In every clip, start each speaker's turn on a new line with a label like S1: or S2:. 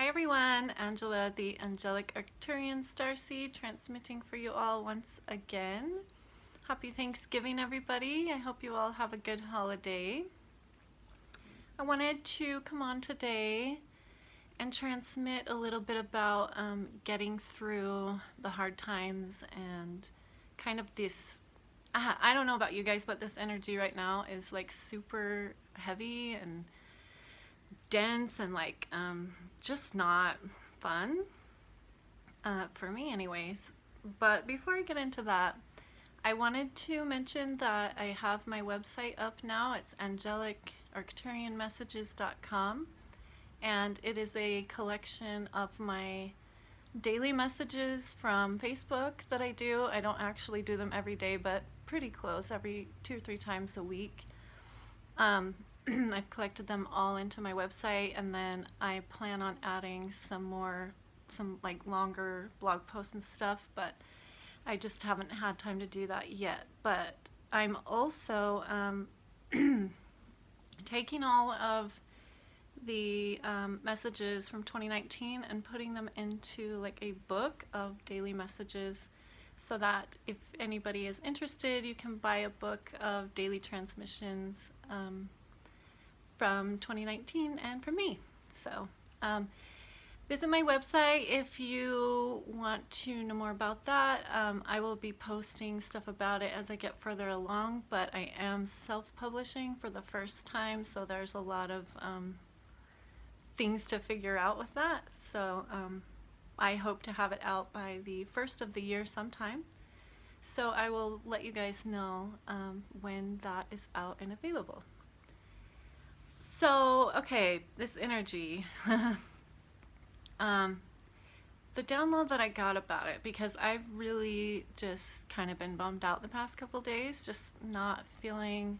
S1: Hi everyone, Angela, the Angelic Arcturian Starseed, transmitting for you all once again. Happy Thanksgiving, everybody. I hope you all have a good holiday. I wanted to come on today and transmit a little bit about getting through the hard times and kind of this, I don't know about you guys, but this energy right now is like super heavy and dense and like just not fun for me anyways. But before I get into that, I wanted to mention that I have my website up now. It's angelicarcturianmessages.com, and it is a collection of my daily messages from Facebook that I do. I don't actually do them every day, but pretty close, every 2 or 3 times a week. I've collected them all into my website, and then I plan on adding some like longer blog posts and stuff, but I just haven't had time to do that yet. But I'm also taking all of the messages from 2019 and putting them into like a book of daily messages, so that if anybody is interested, you can buy a book of daily transmissions from 2019 and from me. So visit my website if you want to know more about that. I will be posting stuff about it as I get further along, but I am self-publishing for the first time, so there's a lot of things to figure out with that. So I hope to have it out by the first of the year sometime. So I will let you guys know when that is out and available. So, okay, this energy. The download that I got about it, because I've really just kind of been bummed out the past couple days, just not feeling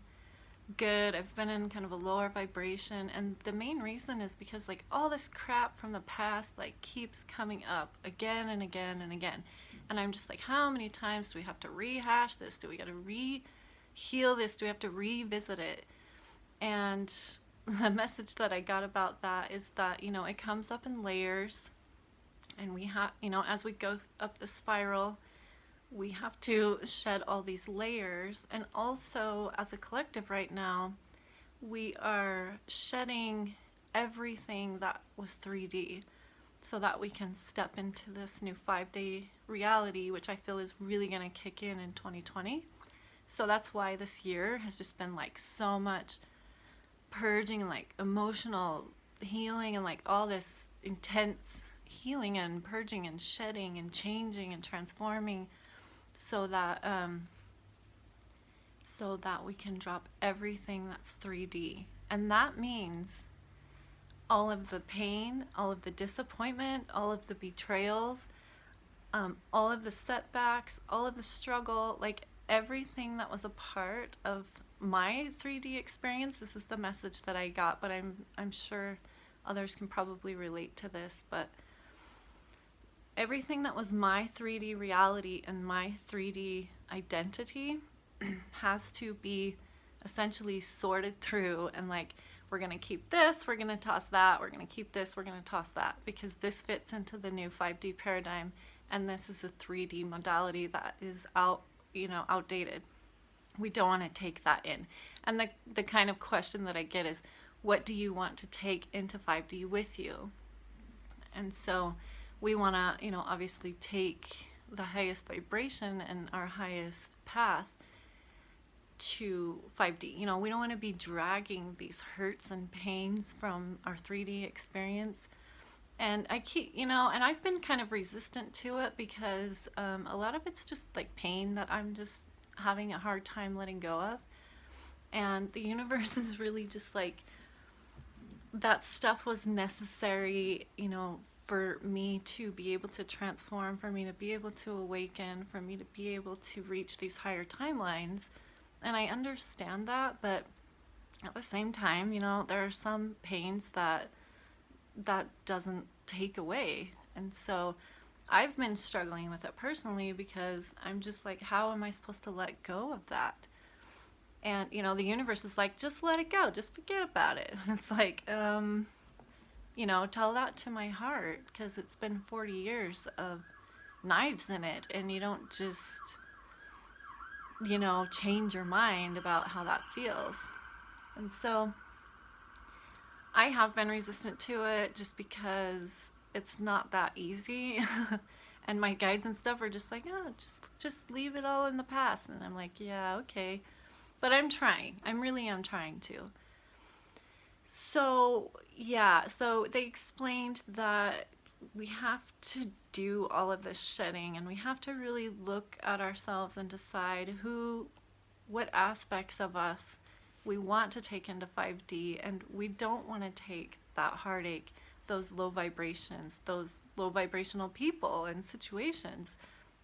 S1: good. I've been in kind of a lower vibration, and the main reason is because like all this crap from the past like keeps coming up again and again and again, and I'm just like, how many times do we have to rehash this? Do we got to heal this? Do we have to revisit it? And the message that I got about that is that, you know, it comes up in layers, and we have, you know, as we go up the spiral, we have to shed all these layers. And also as a collective right now, we are shedding everything that was 3D, so that we can step into this new 5-day reality, which I feel is really going to kick in 2020. So that's why this year has just been like so much purging and like emotional healing and like all this intense healing and purging and shedding and changing and transforming, so that we can drop everything that's 3D. And that means all of the pain, all of the disappointment, all of the betrayals, all of the setbacks, all of the struggle, like everything that was a part of my 3D experience. This is the message that I got, but I'm sure others can probably relate to this. But everything that was my 3D reality and my 3D identity has to be essentially sorted through, and like, we're going to keep this, we're going to toss that, we're going to keep this, we're going to toss that, because this fits into the new 5D paradigm, and this is a 3D modality that is outdated. We don't want to take that in. And the kind of question that I get is, what do you want to take into 5D with you? And so we want to, you know, obviously take the highest vibration and our highest path to 5D. You know, we don't want to be dragging these hurts and pains from our 3D experience. And I keep, you know, and I've been kind of resistant to it, because a lot of it's just like pain that I'm just having a hard time letting go of. And the universe is really just like, that stuff was necessary, you know, for me to be able to transform, for me to be able to awaken, for me to be able to reach these higher timelines. And I understand that, but at the same time, you know, there are some pains that doesn't take away. And so I've been struggling with it personally, because I'm just like, how am I supposed to let go of that? And, you know, the universe is like, just let it go, just forget about it. And it's like, tell that to my heart, because it's been 40 years of knives in it, and you don't just, change your mind about how that feels. And so I have been resistant to it just because it's not that easy. And my guides and stuff are just like, oh, just leave it all in the past. And I'm like, yeah, okay. But I'm trying. I really am trying to. So, yeah, so they explained that we have to do all of this shedding, and we have to really look at ourselves and decide what aspects of us we want to take into 5D, and we don't want to take that heartache, those low vibrations, those low vibrational people and situations.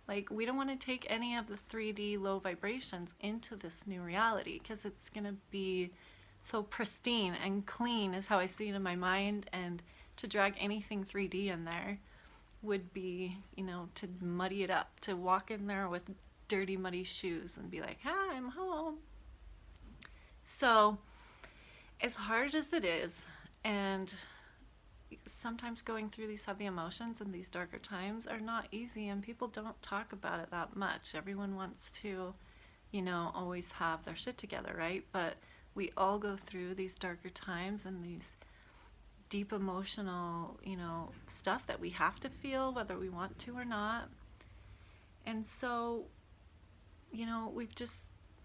S1: Like, we don't want to take any of the 3D low vibrations into this new reality, because it's going to be so pristine and clean is how I see it in my mind, and to drag anything 3D in there would be, to muddy it up, to walk in there with dirty, muddy shoes and be like, hi, I'm home. So, as hard as it is, and sometimes going through these heavy emotions and these darker times are not easy, and people don't talk about it that much. Everyone wants to, always have their shit together, right? But we all go through these darker times and these deep emotional, stuff that we have to feel whether we want to or not. And so,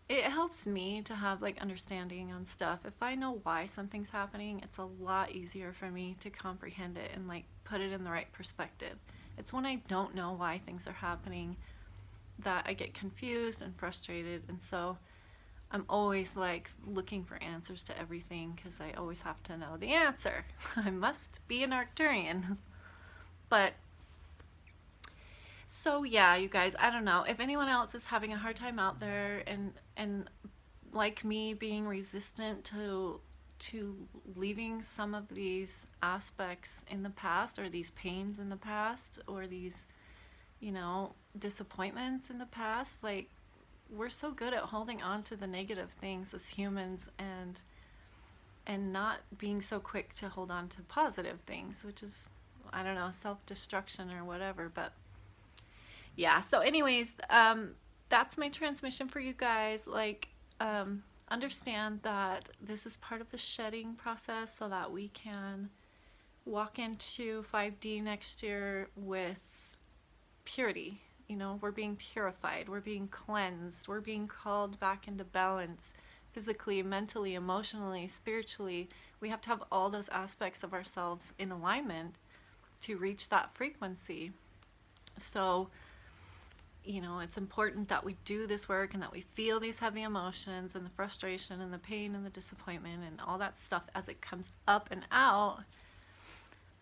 S1: it helps me to have like understanding on stuff. If I know why something's happening, it's a lot easier for me to comprehend it and like put it in the right perspective. It's when I don't know why things are happening that I get confused and frustrated. And so I'm always like looking for answers to everything, because I always have to know the answer. I must be an Arcturian. But so yeah, you guys, I don't know if anyone else is having a hard time out there, and like me, being resistant to leaving some of these aspects in the past, or these pains in the past, or these disappointments in the past. Like, we're so good at holding on to the negative things as humans, and not being so quick to hold on to positive things, which is, I don't know, self-destruction or whatever. But yeah, so anyways, that's my transmission for you guys. Like, understand that this is part of the shedding process, so that we can walk into 5D next year with purity. We're being purified, we're being cleansed, we're being called back into balance, physically, mentally, emotionally, spiritually. We have to have all those aspects of ourselves in alignment to reach that frequency. So, it's important that we do this work, and that we feel these heavy emotions and the frustration and the pain and the disappointment and all that stuff as it comes up and out,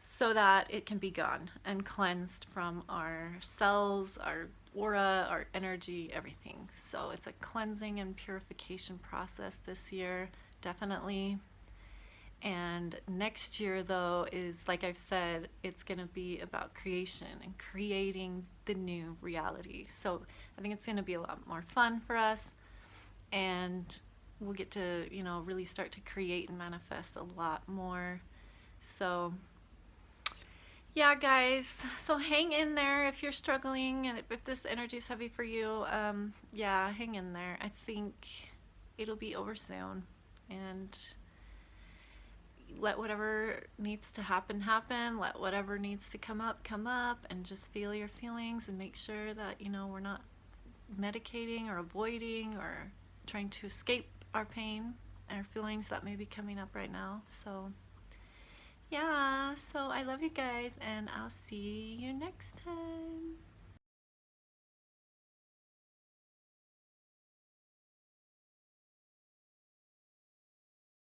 S1: so that it can be gone and cleansed from our cells, our aura, our energy, everything. So it's a cleansing and purification process this year, definitely. And next year, though, is, like I've said, it's going to be about creation and creating the new reality. So I think it's going to be a lot more fun for us, and we'll get to, really start to create and manifest a lot more. So yeah, guys, so hang in there if you're struggling, and if this energy is heavy for you. Yeah, hang in there. I think it'll be over soon, and let whatever needs to happen happen. Let whatever needs to come up, and just feel your feelings, and make sure that we're not medicating or avoiding or trying to escape our pain and our feelings that may be coming up right now. So yeah, so I love you guys, and I'll see you next time.